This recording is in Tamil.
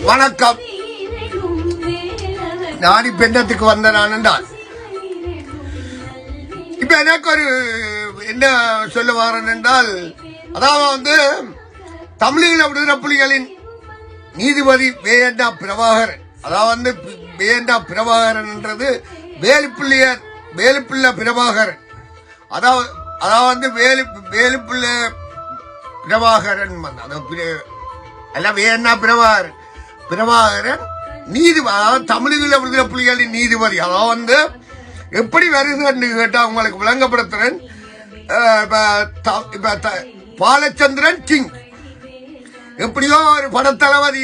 வணக்கம். நான் இப்ப என்னத்துக்கு வந்த நான் என்றால் இப்ப எனக்கு ஒரு என்ன சொல்ல வரேன் என்றால், அதாவது தமிழீழ விடுதலை புலிகளின் நீதிபதி வேண்டா பிரபாகரன், அதாவது வேண்டா பிரபாகரன் என்றது வேலுப்பிள்ளை பிரபாகரன், அதாவது வேலுப்பிள்ளை பிரபாகரன் அல்ல வேண்டா பிரபாகரன் நீதிபதி, தமிழீழ விடுதலை புலிகளின் நீதிபதி. அதாவது எப்படி வருதுன்னு கேட்டா உங்களுக்கு விளங்கப்படுத்துறேன். பாலச்சந்திரன் கிங் எப்படியோ ஒரு படத்தளபதி